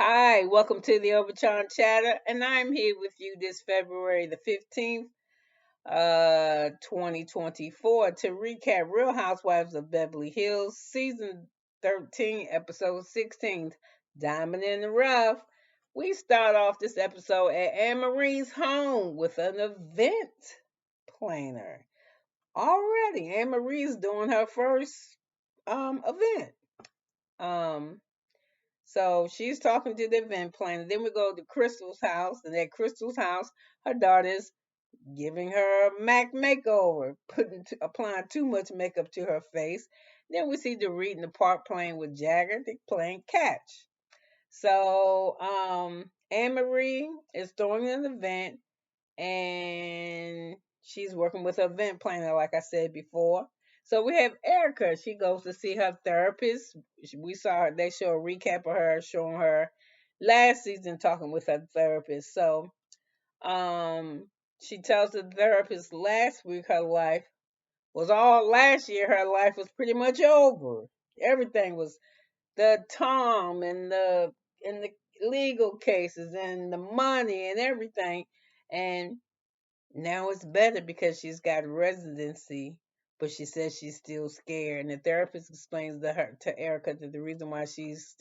Hi, welcome to the Obachanchatter, and I'm here with you this February the 15th, 2024 to recap Real Housewives of Beverly Hills, Season 13, Episode 16, Diamond in the Rough. We start off this episode at Annmarie's home with an event planner. Already, Annmarie's doing her first event. Um, So she's talking to the event planner. Then we go to Crystal's house, and at Crystal's house, her daughter's giving her a Mac makeover, applying too much makeup to her face. Then we see Dorit in the park playing with Jagger. They playing catch. So Annmarie is throwing an event, and she's working with her event planner, like I said before. So we have ERIKA. She goes to see her therapist. We saw her, they show a recap of her showing her last season talking with her therapist. So um she tells the therapist last week her life was all last year her life was pretty much over. Everything was the Tom and the legal cases and the money and everything. And now it's better because she's got residency, but she says she's still scared. And the therapist explains to ERIKA that the reason why she's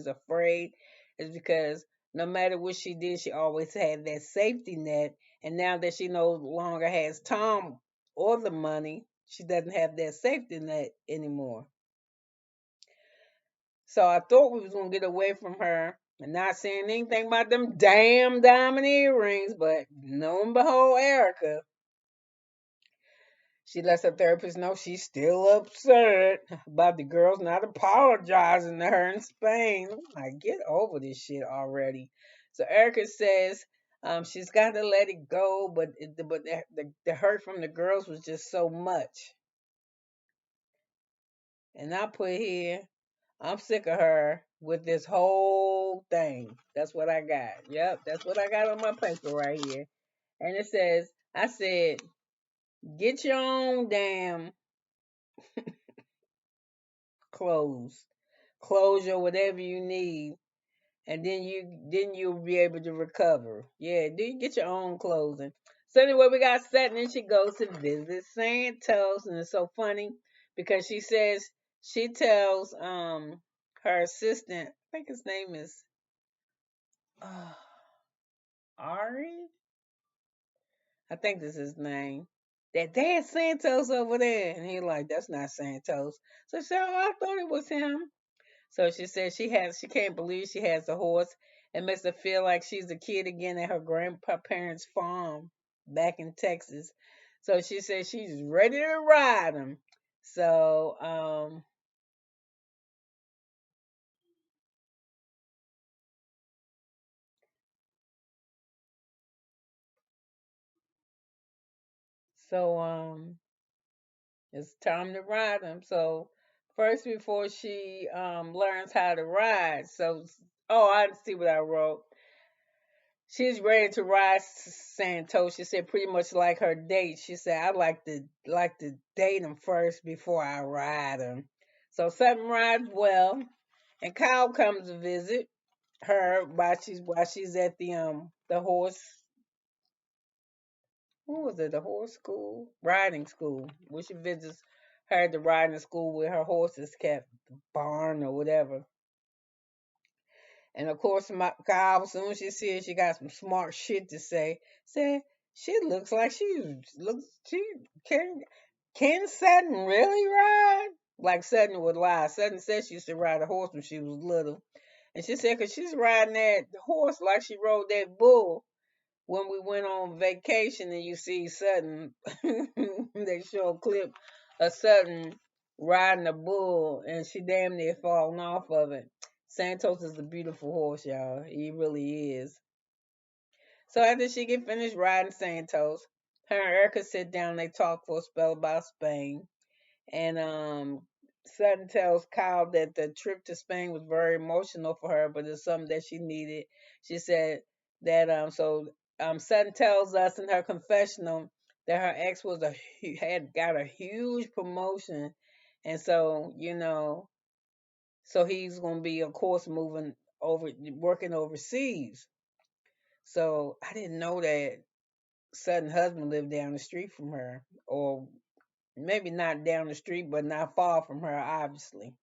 afraid is because no matter what she did, she always had that safety net. And now that she no longer has Tom or the money, she doesn't have that safety net anymore. So I thought we was gonna get away from her and not saying anything about them damn diamond earrings, but lo and behold, ERIKA, she lets her therapist know she's still upset about the girls not apologizing to her in Spain. I'm like, get over this shit already. So ERIKA says she's got to let it go, but the hurt from the girls was just so much. And I put here, I'm sick of her with this whole thing. That's what I got. Yep, that's what I got on my paper right here. And it says, I said, get your own damn clothes, closure, whatever you need, and then you'll be able to recover. Yeah, do you get your own clothing? So anyway, we got Sutton and she goes to visit Santos, and it's so funny because she tells her assistant, I think his name is uh, Ari, I think this is his name. That they had Santos over there, and he like, that's not Santos. So she said, oh, I thought it was him. So she said she can't believe she has a horse. It makes her feel like she's a kid again at her grandparents' farm back in Texas. So she said she's ready to ride him. So so it's time to ride him. So first before she learns how to ride, I see what I wrote. She's ready to ride Santos. She said pretty much like her date. She said I like to date him first before I ride him. So Sutton rides well, and Kyle comes to visit her while she's at the horse. What was it? The horse school, riding school. Where she visits her at the riding school where her horses kept, the barn or whatever. And of course, Kyle, as soon as she sees she got some smart shit to say. Said she looks like she can Sutton really ride? Like Sutton would lie. Sutton said she used to ride a horse when she was little, and she said because she's riding that horse like she rode that bull when we went on vacation. And you see Sutton, they show a clip of Sutton riding a bull, and she damn near falling off of it. Santos is a beautiful horse, y'all. He really is. So after she get finished riding Santos, her and ERIKA sit down. They talk for a spell about Spain, and Sutton tells Kyle that the trip to Spain was very emotional for her, but it's something that she needed. She said that Sutton tells us in her confessional that her ex had got a huge promotion, and so he's gonna be, of course, moving working overseas. So I didn't know that Sutton's husband lived down the street from her, or maybe not down the street, but not far from her, obviously.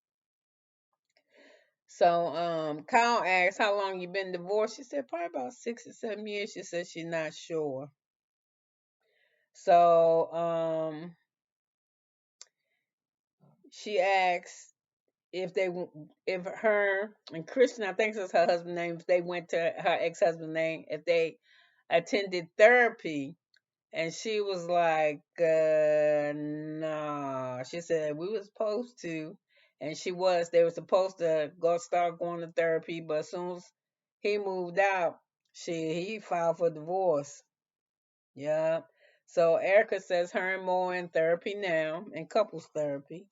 So Kyle asked, how long you been divorced? She said, probably about 6 or 7 years. She said she's not sure. So she asked if her and Christian, I think that's her husband's name, if they went to her ex-husband's name, if they attended therapy. And she was like, nah. She said we were supposed to, and they were supposed to start going to therapy, but as soon as he moved out, he filed for divorce. Yeah. So Erica says her and Mo in therapy now, in couples therapy.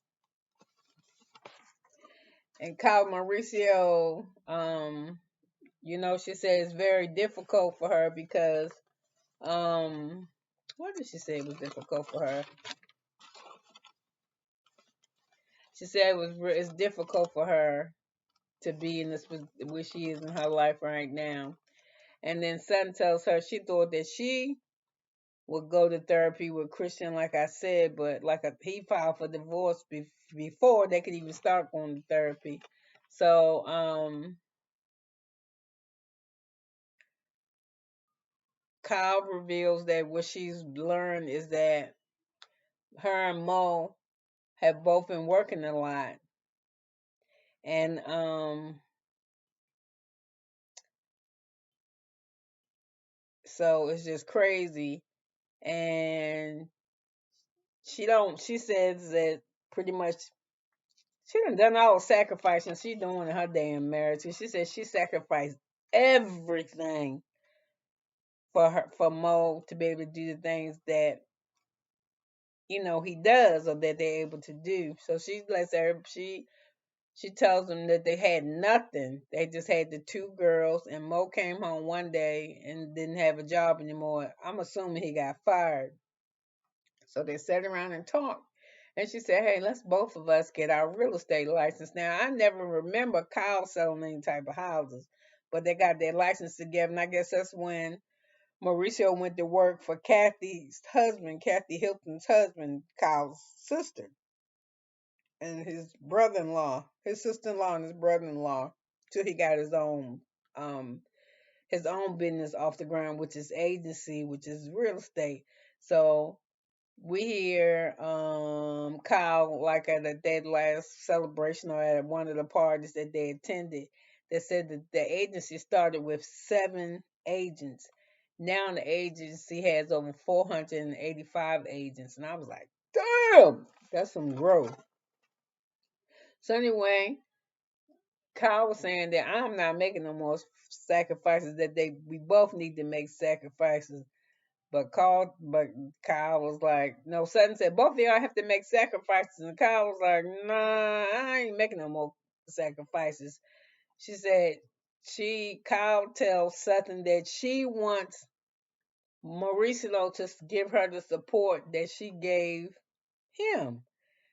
And Kyle Mauricio, she said it's very difficult for her because, what did she say was difficult for her? She said it's difficult for her to be in this where she is in her life right now. And then Sutton tells her she thought that she would go to therapy with Christian, like I said, but he filed for divorce before they could even start going to therapy. So Kyle reveals that what she's learned is that her and Mo have both been working a lot, and so it's just crazy. And she says that pretty much she done all the sacrificing she doing in her damn marriage. She said she sacrificed everything for Mo to be able to do the things that he does, or that they're able to do. So she tells them that they had nothing. They just had the two girls, and Mo came home one day and didn't have a job anymore. I'm assuming he got fired. So they sat around and talked. And she said, hey, let's both of us get our real estate license. Now, I never remember Kyle selling any type of houses, but they got their license together. And I guess that's when Mauricio went to work for Kathy Hilton's husband, Kyle's sister, and his brother-in-law, his sister-in-law and his brother-in-law, till he got um, his own business off the ground, which is agency, which is real estate. So we hear Kyle, like at that last celebration or at one of the parties that they attended, that said that the agency started with 7 agents. Now the agency has over 485 agents. And I was like, damn, that's some growth. So anyway, Kyle was saying that I'm not making no more sacrifices, that we both need to make sacrifices. But Kyle was like, no, Sutton said, both of y'all have to make sacrifices. And Kyle was like, nah, I ain't making no more sacrifices. She said, Kyle tells Sutton that she wants Mauricio to give her the support that she gave him.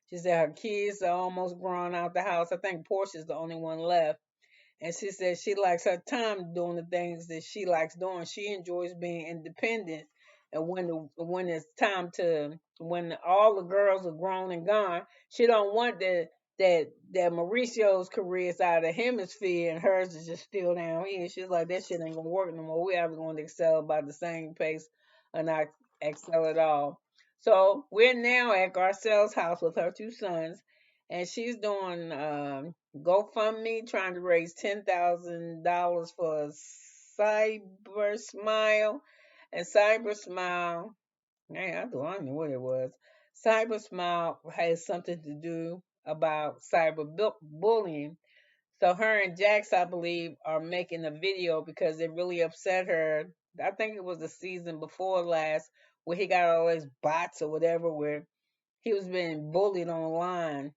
She said her kids are almost grown out the house. I think Portia's the only one left. And she says she likes her time doing the things that she likes doing. She enjoys being independent. And when it's time when all the girls are grown and gone, she don't want that Mauricio's career is out of the hemisphere and hers is just still down here. She's like, that shit ain't gonna work no more. We either going to excel about the same pace or not excel at all. So we're now at Garcelle's house with her 2 sons, and she's doing GoFundMe, trying to raise $10,000 for Cyber Smile. And Cyber Smile, man, I don't know what it was. Cyber Smile has something to do about bullying. So her and Jax, I believe, are making a video because it really upset her. I think it was the season before last where he got all those bots or whatever, where he was being bullied online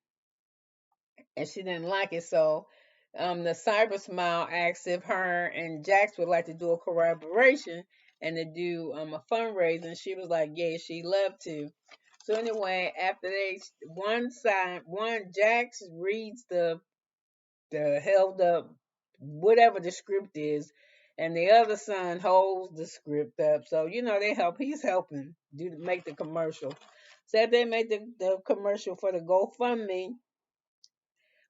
and she didn't like it. So the Cyber Smile asked if her and Jax would like to do a collaboration and to do a fundraiser. She was like, yeah, she'd love to. So anyway, after one Jax reads the held up whatever the script is, and the other son holds the script up. So they help. He's helping make the commercial. Said they made the commercial for the GoFundMe.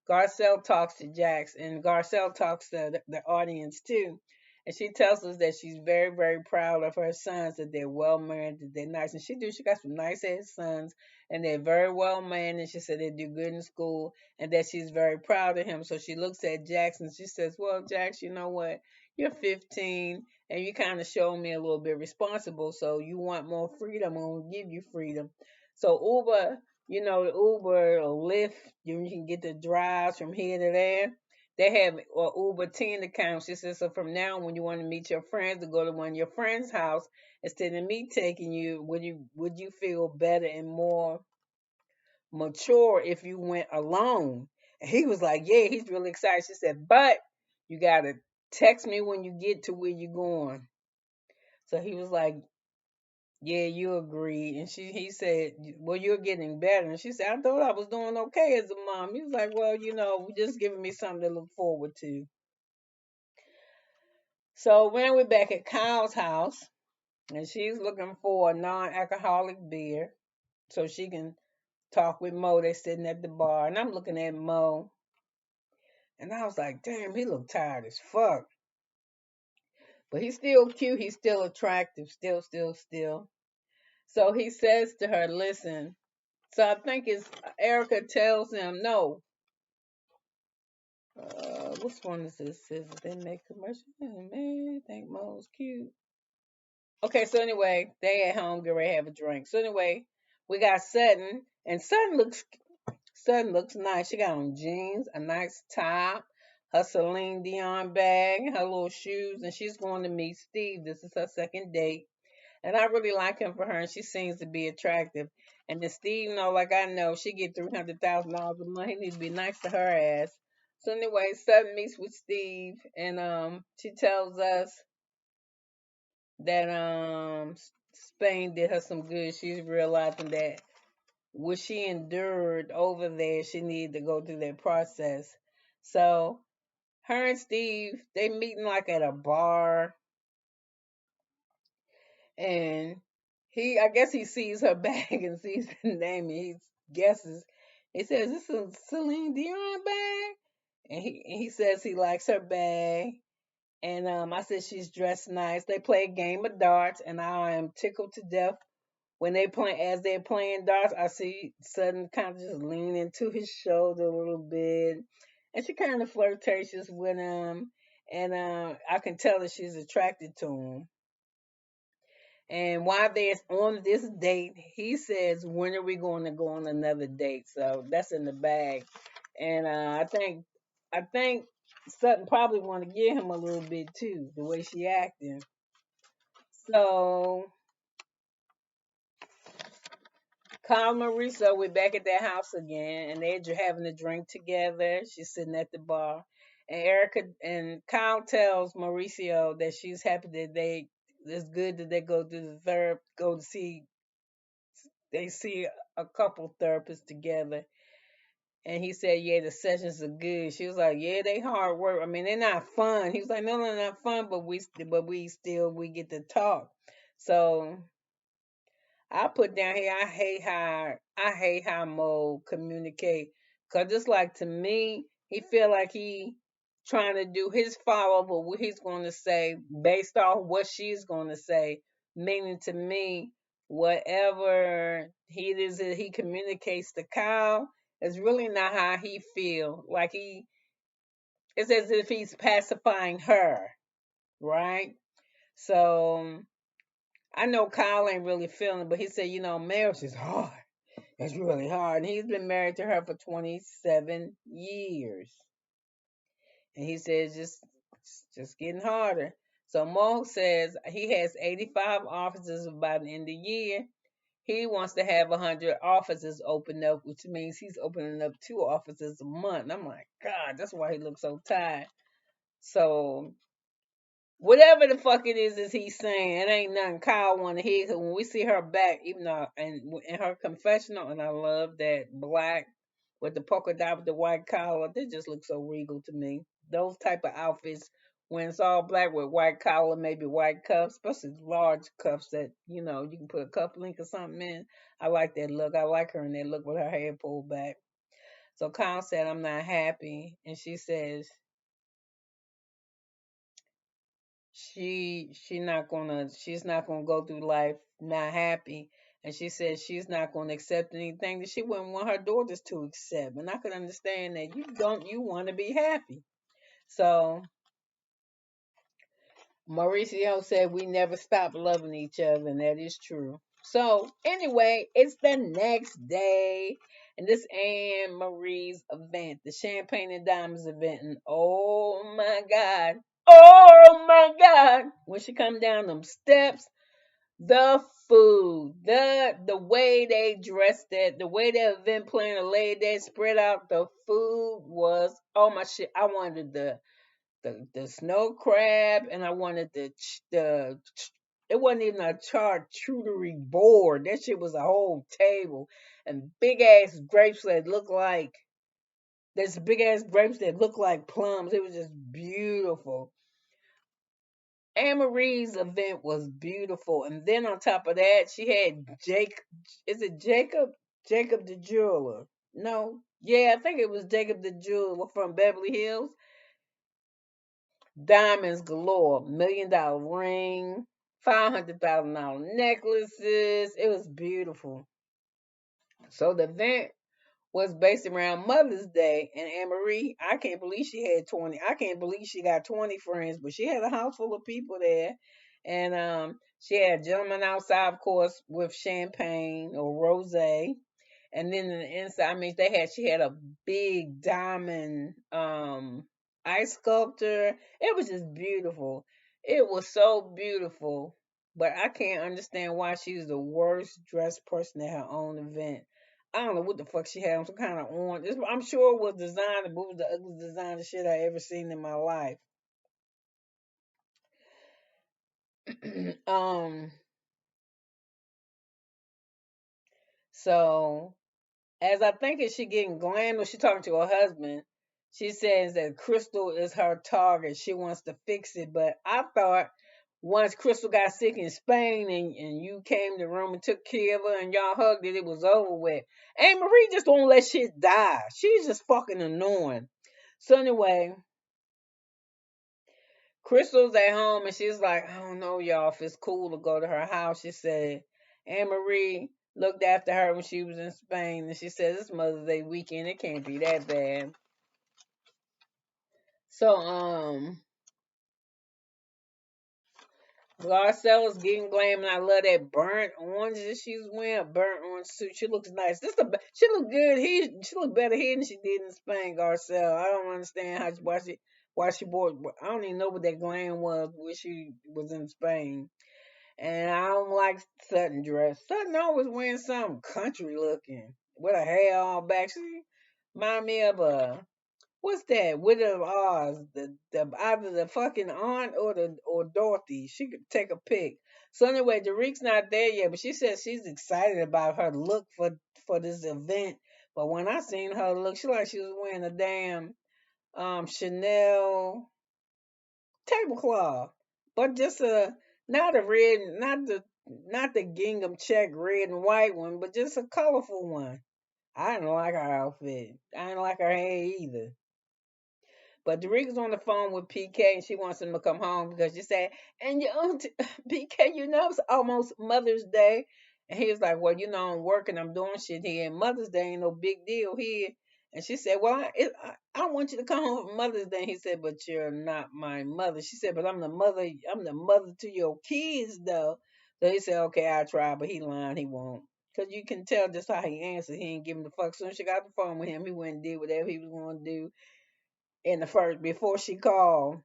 Garcelle talks to Jax, and Garcelle talks to the audience too. And she tells us that she's very, very proud of her sons, that they're well mannered, that they're nice. And she got some nice ass sons, and they're very well mannered. She said they do good in school, and that she's very proud of him. So she looks at Jax and she says, "Well, Jax, you know what? You're 15, and you kind of show me a little bit responsible. So you want more freedom? I'm gonna give you freedom." So the Uber or Lyft, you can get the drives from here to there. They have or Uber teen accounts. She says, so from now, when you want to meet your friends, to go to one of your friends' house instead of me taking you, would you feel better and more mature if you went alone? And he was like, yeah, he's really excited. She said, but you gotta text me when you get to where you're going. So he was like, yeah, you agreed. And he said, well, you're getting better. And she said, I thought I was doing okay as a mom. He was like, well, just giving me something to look forward to. So when we're back at Kyle's house, and she's looking for a non-alcoholic beer so she can talk with Mo. They're sitting at the bar, and I'm looking at Mo, and I was like, damn, he looked tired as fuck. But he's still cute. He's still attractive. Still. So he says to her, listen. So I think it's ERIKA tells him, no. Which one is this? Says they make commercials. Man, I think Mo's cute. Okay, so anyway, they at home, get ready to have a drink. So anyway, we got Sutton, and Sutton looks nice. She got on jeans, a nice top, her Celine Dion bag, her little shoes, and she's going to meet Steve. This is her second date. And I really like him for her, and she seems to be attractive. And then Steve, like I know, she get $300,000 a month. He needs to be nice to her ass. So anyway, Sutton meets with Steve, and she tells us that Spain did her some good. She's realizing that what she endured over there, she needed to go through that process. So her and Steve, they meeting like at a bar, and I guess he sees her bag and sees the name, and he guesses. He says, "This is a Celine Dion bag," and he says he likes her bag. And I said she's dressed nice. They play a game of darts, and I am tickled to death when as they're playing darts. I see Sutton kind of just lean into his shoulder a little bit, and she kind of flirtatious with him, and I can tell that she's attracted to him. And while they're on this date, he says, "When are we going to go on another date?" So that's in the bag, and I think Sutton probably want to give him a little bit too, the way she acting. So Kyle and Marisa, we're back at their house again, and they're having a drink together. She's sitting at the bar, and ERIKA and Kyle tells Mauricio that she's happy that it's good that they go to see they see a couple therapists together. And he said, yeah, the sessions are good. She was like, yeah, they hard work. I mean, they're not fun. He was like, no, they're not fun, but we get to talk. So I put down here, I hate how Mo communicate. Cause just like to me, he feel like he trying to do his follow up of what he's gonna say based off what she's gonna say. Meaning to me, whatever he communicates to Kyle is really not how he feel. Like it's as if he's pacifying her, right? So I know Kyle ain't really feeling, but he said, marriage is hard. It's really hard. And he's been married to her for 27 years. And he says just getting harder. So Mo says he has 85 offices by the end of the year. He wants to have 100 offices open up, which means he's opening up 2 offices a month. And I'm like, God, that's why he looks so tired. So whatever the fuck it is he's saying, it ain't nothing Kyle want to hear. Cause when we see her back, even though and in her confessional, and I love that black with the polka dot with the white collar. They just look so regal to me. Those type of outfits when it's all black with white collar, maybe white cuffs, especially large cuffs that you can put a cuff link or something in. I like that look. I like her in that look with her hair pulled back. So Kyle said, "I'm not happy," and she says she's not gonna go through life not happy, and she says she's not gonna accept anything that she wouldn't want her daughters to accept. And I can understand that you want to be happy. So Mauricio said we never stop loving each other, and that is true. So anyway, it's the next day, and this Anne Marie's event, the Champagne and Diamonds event, and oh my God, when she come down them steps, the food, the way they dressed it, the way the event planner laid that spread out, the food was oh my shit. I wanted the snow crab, and I wanted the it wasn't even a charcuterie board. That shit was a whole table and big ass grapes that looked like there's big ass grapes that look like plums. It was just beautiful. Anne-Marie's event was beautiful, and then on top of that, she had Jake. Is it Jacob? Jacob the jeweler? No, yeah, I think it was Jacob the jeweler from Beverly Hills. Diamonds galore, $1 million ring, $500,000 necklaces. It was beautiful. So the event was based around Mother's Day, and Anne Marie, I can't believe she had 20. I can't believe she got 20 friends, but she had a house full of people there. And she had a gentleman outside, of course, with champagne or rosé. And then in the inside, I mean, she had a big diamond ice sculptor. It was just beautiful. It was so beautiful. But I can't understand why she's the worst dressed person at her own event. I don't know what the fuck she had on, some kind of orange. I'm sure it was designer, but it was the ugliest designer shit I ever seen in my life. um, so as I think is she getting glammed when she talking to her husband, she says that Crystal is her target. She wants to fix it. But I thought once Crystal got sick in Spain and you came to the room and took care of her and y'all hugged it was over with. Anne Marie just don't let shit die. She's just fucking annoying. So anyway, Crystal's at home and she's like, I don't know, y'all, if it's cool to go to her house. She said Anne Marie looked after her when she was in Spain, and she said it's Mother's Day weekend. It can't be that bad. So Garcella's getting glam, and I love that burnt orange that she's wearing. A burnt orange suit. She looks nice. She look good here. She look better here than she did in Spain. Garcella. I don't understand why she bought. I don't even know what that glam was when she was in Spain. And I don't like Sutton dress. Sutton always wearing something country looking with her hair all back. She remind me of a what's that? Wizard of Oz. The either the fucking aunt or Dorothy. She could take a pick. So anyway, Derek's not there yet, but she says she's excited about her look for this event. But when I seen her look, she like she was wearing a damn Chanel tablecloth, but just a not a red, not the gingham check red and white one, but just a colorful one. I didn't like her outfit. I didn't like her hair either. But Darika's on the phone with PK and she wants him to come home because she said, and PK, it's almost Mother's Day. And he was like, well, I'm working, I'm doing shit here. And Mother's Day ain't no big deal here. And she said, well, I want you to come home for Mother's Day. And he said, but you're not my mother. She said, but I'm the mother to your kids, though. So he said, okay, I'll try, but he lying, he won't. Because you can tell just how he answered. He ain't giving the fuck. Soon as she got the phone with him, he went and did whatever he was going to do in the first before she called,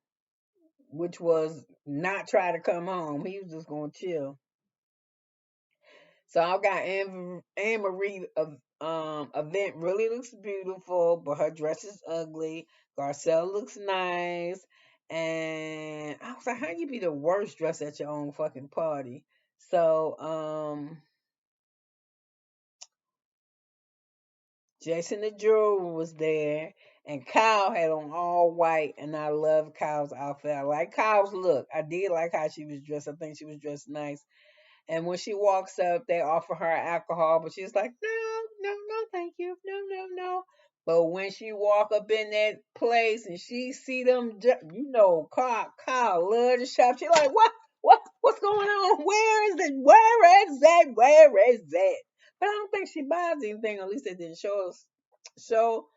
which was not try to come home. He was just gonna chill. So I got Anne Marie event really looks beautiful, but her dress is ugly. Garcelle looks nice. And I was like, how you be the worst dress at your own fucking party? So Jason the jeweler was there, and Kyle had on all white, and I love Kyle's outfit. I like Kyle's look. I did like how she was dressed. I think she was dressed nice. And when she walks up, they offer her alcohol, but she's like, no, no, no, thank you, no, no, no. But when she walk up in that place and she see them, Kyle love to shop. She like, what's going on? Where is it? Where is that? Where is that? But I don't think she buys anything. At least they didn't show show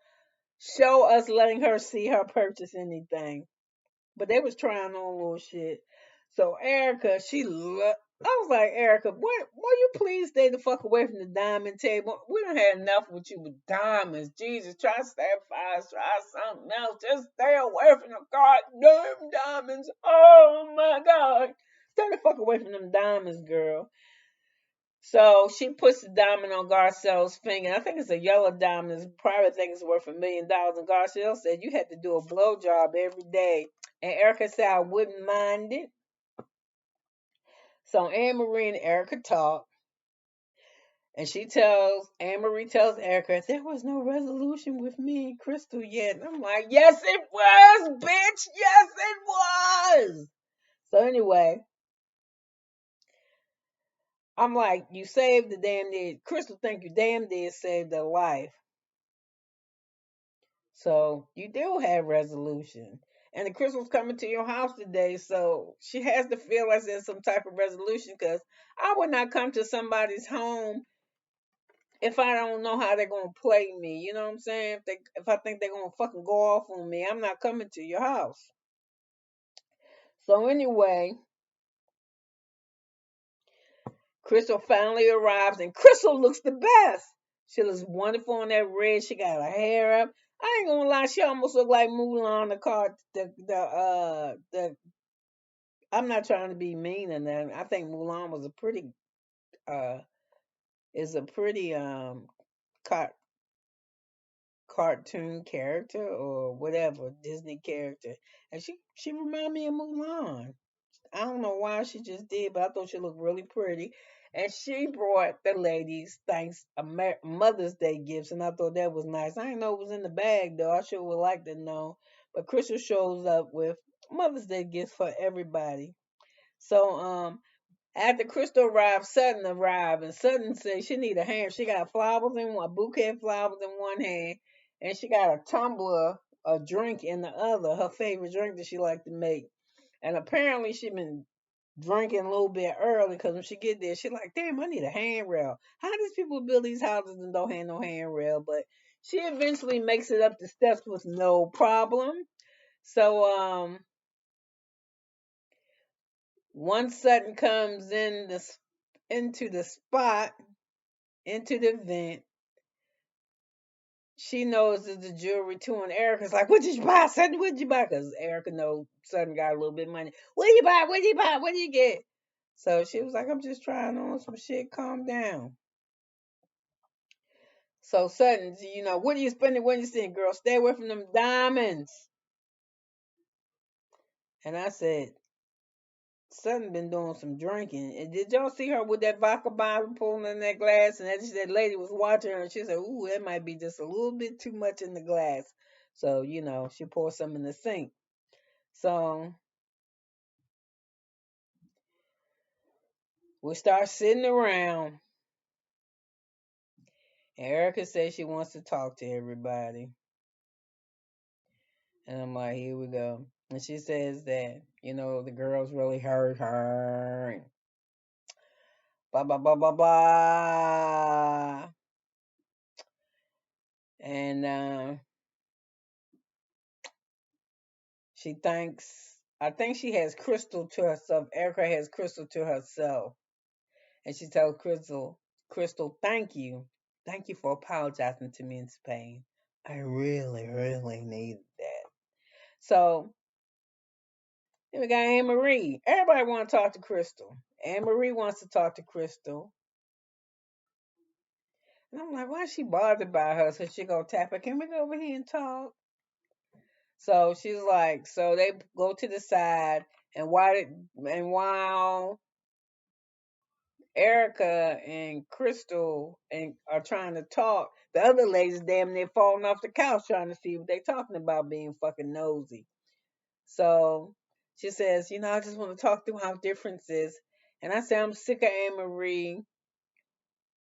us letting her see her purchase anything. But they was trying on little shit. So ERIKA, I was like, ERIKA, what? Will you please stay the fuck away from the diamond table? We don't have enough with you with diamonds. Jesus, try sapphires, try something else. Just stay away from the goddamn diamonds. Oh my God. Stay the fuck away from them diamonds, girl. So she puts the diamond on Garcelle's finger. I think it's a yellow diamond. It's probably think it's worth $1,000,000. And Garcelle said you had to do a blowjob every day. And ERIKA said I wouldn't mind it. So Annmarie and ERIKA talk. And Annmarie tells ERIKA, there was no resolution with me and Crystal yet. And I'm like, yes, it was, bitch. Yes, it was. So anyway, I'm like, you saved the damn dead. Crystal think you damn dead saved their life. So you do have resolution. And the crystal's coming to your house today, so she has to feel like there's some type of resolution because I would not come to somebody's home if I don't know how they're gonna play me. You know what I'm saying? If I think they're gonna fucking go off on me, I'm not coming to your house. So anyway, Crystal finally arrives, and Crystal looks the best. She looks wonderful in that red. She got her hair up. I ain't gonna lie, she almost looked like Mulan, the card, the. I'm not trying to be mean, and then I think Mulan was uh, a pretty car- cartoon character or whatever Disney character, and she reminded me of Mulan. I don't know why she just did, but I thought she looked really pretty. And she brought the ladies Mother's Day gifts, and I thought that was nice. I didn't know it was in the bag though. I sure would like to know. But Crystal shows up with Mother's Day gifts for everybody. So after Crystal arrived, and Sutton said she need a hand. She got flowers in one, bouquet of flowers in one hand, and she got a tumbler, a drink in the other, her favorite drink that she liked to make. And apparently she been drinking a little bit early because when she get there, she like, damn, I need a handrail. How these people build these houses and don't have no handrail? But she eventually makes it up the steps with no problem. So once Sutton comes into the spot, into the vent, she knows it's the jewelry too, and ERIKA's like, what did you buy, Sutton? What did you buy? Because ERIKA knows Sutton got a little bit of money. What did you buy? What did you buy? What did you get? So she was like, I'm just trying on some shit. Calm down. So Sutton, what are you spending? What are you saying, girl? Stay away from them diamonds. And I said, Sutton been doing some drinking. And did y'all see her with that vodka bottle pulling in that glass? And that lady was watching her, and she said, ooh, that might be just a little bit too much in the glass. So, she poured some in the sink. So we start sitting around. And ERIKA says she wants to talk to everybody. And I'm like, here we go. And she says that, the girls really hurt her. Blah, blah, blah, blah, blah. And she thinks, I think she has Crystal to herself. ERIKA has Crystal to herself. And she tells Crystal, thank you. Thank you for apologizing to me in Spain. I really, really need that. So then we got Annmarie. Everybody want to talk to Crystal. Annmarie wants to talk to Crystal. And I'm like, why is she bothered by her? So she go tap her. Can we go over here and talk? So she's like, so they go to the side, and while Erica and Crystal and are trying to talk, the other ladies damn near falling off the couch trying to see what they talking about, being fucking nosy. So she says, I just want to talk through our differences. And I said, I'm sick of Annmarie.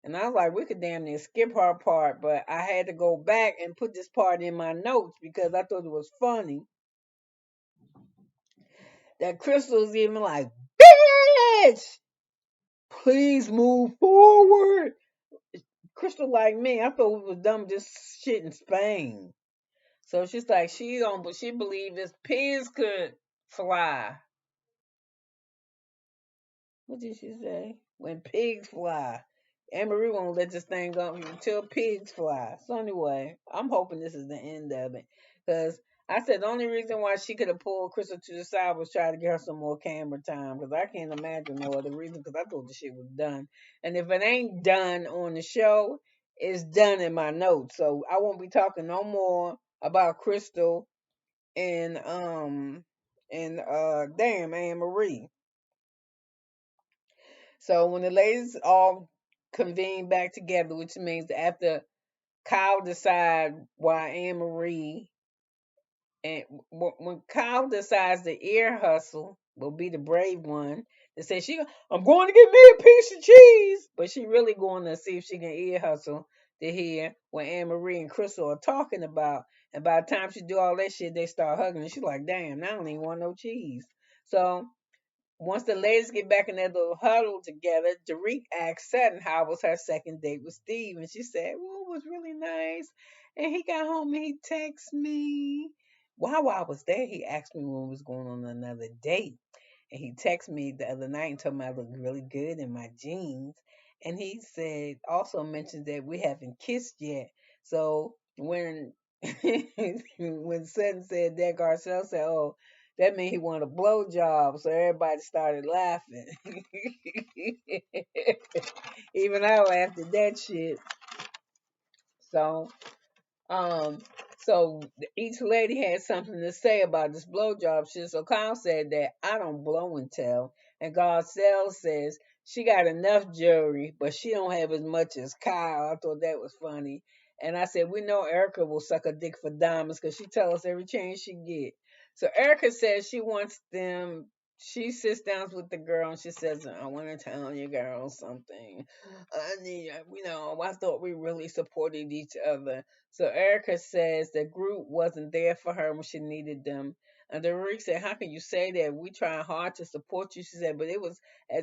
And I was like, we could damn near skip her part, but I had to go back and put this part in my notes because I thought it was funny that Crystal was even like, bitch, please move forward. Crystal, like me, I thought we was dumb this shit in Spain. So she's like, she don't, but she believe if pigs could fly. What did she say? When pigs fly. Annmarie won't let this thing go until pigs fly. So anyway, I'm hoping this is the end of it. Because I said the only reason why she could have pulled Crystal to the side was try to get her some more camera time. Because I can't imagine no other reason. Because I thought the shit was done. And if it ain't done on the show, it's done in my notes. So I won't be talking no more about Crystal and damn Annmarie. So when the ladies all convene back together, which means after Kyle decide why Annmarie and when Kyle decides the ear hustle will be the brave one that says I'm going to get me a piece of cheese, but she really going to see if she can ear hustle to hear what Annmarie and Crystal are talking about. And by the time she do all that shit, they start hugging, and she's like, "Damn, I don't even want no cheese." So once the ladies get back in that little huddle together, Derek asked Sutton how was her second date with Steve, and she said, "Well, it was really nice." And he got home and he texted me. While I was there, he asked me when we was going on another date. And he texted me the other night and told me I looked really good in my jeans. And he said, also mentioned that we haven't kissed yet. So when when Sutton said that, Garcelle said, "Oh, that means he wanted a blowjob." So everybody started laughing. Even I laughed at that shit. So um, so each lady had something to say about this blowjob shit. So Kyle said that I don't blow and tell, and Garcelle says she got enough jewelry, but she don't have as much as Kyle. I thought that was funny, and I said we know ERIKA will suck a dick for diamonds because she tell us every chance she get. So ERIKA says she wants them. She sits down with the girl and she says, "I want to tell you girls something. I need, I thought we really supported each other." So ERIKA says the group wasn't there for her when she needed them. And Derek said, "How can you say that? We tried hard to support you." She said, "But it was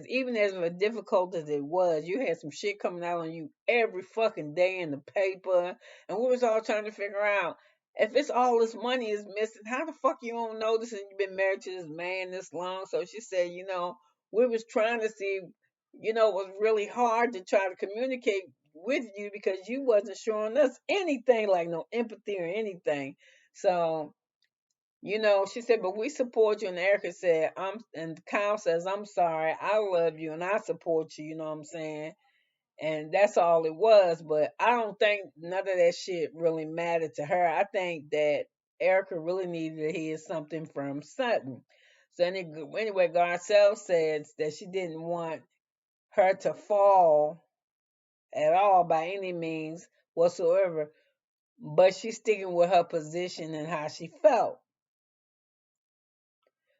even as difficult as it was, you had some shit coming out on you every fucking day in the paper. And we was all trying to figure out if it's all this money is missing, how the fuck you don't know this and you've been married to this man this long?" So she said, we was trying to see, it was really hard to try to communicate with you because you wasn't showing us anything like no empathy or anything. So, she said, "But we support you." And ERIKA said, and Kyle says, "I'm sorry. I love you and I support you." You know what I'm saying? And that's all it was. But I don't think none of that shit really mattered to her. I think that ERIKA really needed to hear something from Sutton. So anyway, Garcelle says that she didn't want her to fall at all by any means whatsoever, but she's sticking with her position and how she felt,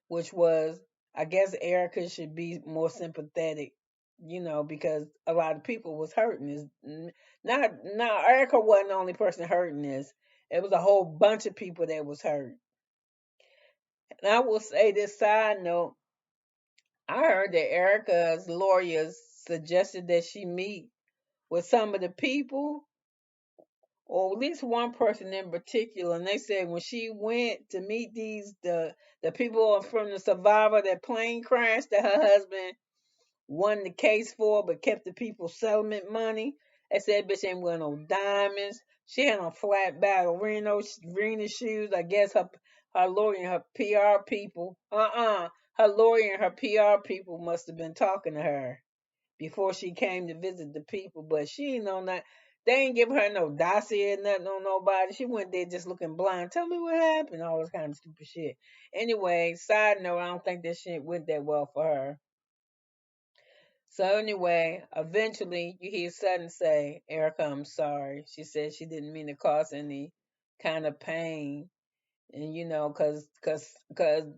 which was, I guess ERIKA should be more sympathetic, because a lot of people was hurting. Is not now ERIKA wasn't the only person hurting this. It was a whole bunch of people that was hurt. And I will say this side note, I heard that ERIKA's lawyers suggested that she meet with some of the people, or at least one person in particular, and they said when she went to meet the people from the survivor that plane crash that her husband won the case for but kept the people's settlement money. They said bitch ain't wearing no diamonds. She had on flat ballerina shoes. I guess her lawyer and her PR people. Her lawyer and her PR people must have been talking to her before she came to visit the people, but she ain't know that. They ain't give her no dossier or nothing on nobody. She went there just looking blind. Tell me what happened. All this kind of stupid shit. Anyway, side note, I don't think this shit went that well for her. So anyway, eventually you hear Sutton say, "Erica, I'm sorry." She said she didn't mean to cause any kind of pain. And cause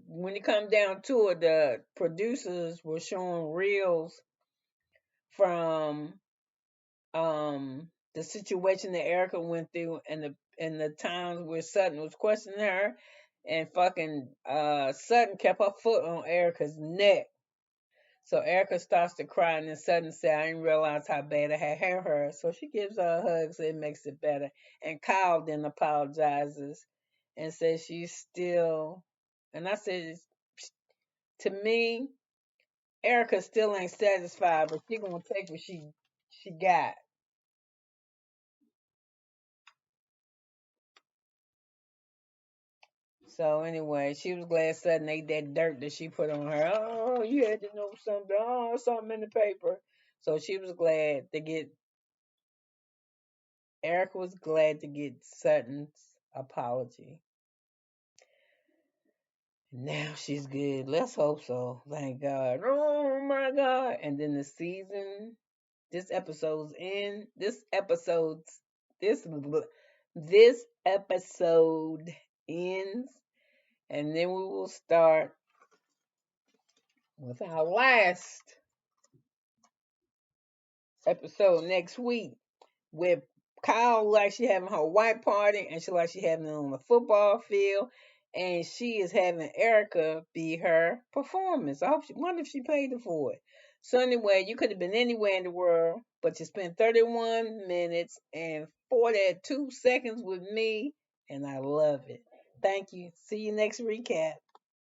when it come down to it, the producers were showing reels from the situation that Erica went through, and the times where Sutton was questioning her, and fucking Sutton kept her foot on Erica's neck. So Erica starts to cry, and then Sutton said, "I didn't realize how bad I had hurt her." So she gives her a hug, so it makes it better. And Kyle then apologizes and says she's still. And I said, to me, Erica still ain't satisfied, but she gonna take what she got. So anyway, she was glad Sutton ate that dirt that she put on her. Oh, you had to know something. Oh, something in the paper. So she was glad to get. Erica was glad to get Sutton's apology. Now she's good. Let's hope so. Thank God. Oh my God. And then the season, this episode's in. This this episode ends, and then we will start with our last episode next week, with Kyle like she having her white party, and she like she having it on the football field, and she is having Erica be her performance. I hope wonder if she paid her for it. So anyway, you could have been anywhere in the world, but you spent 31 minutes and 42 seconds with me, and I love it. Thank you. See you next recap.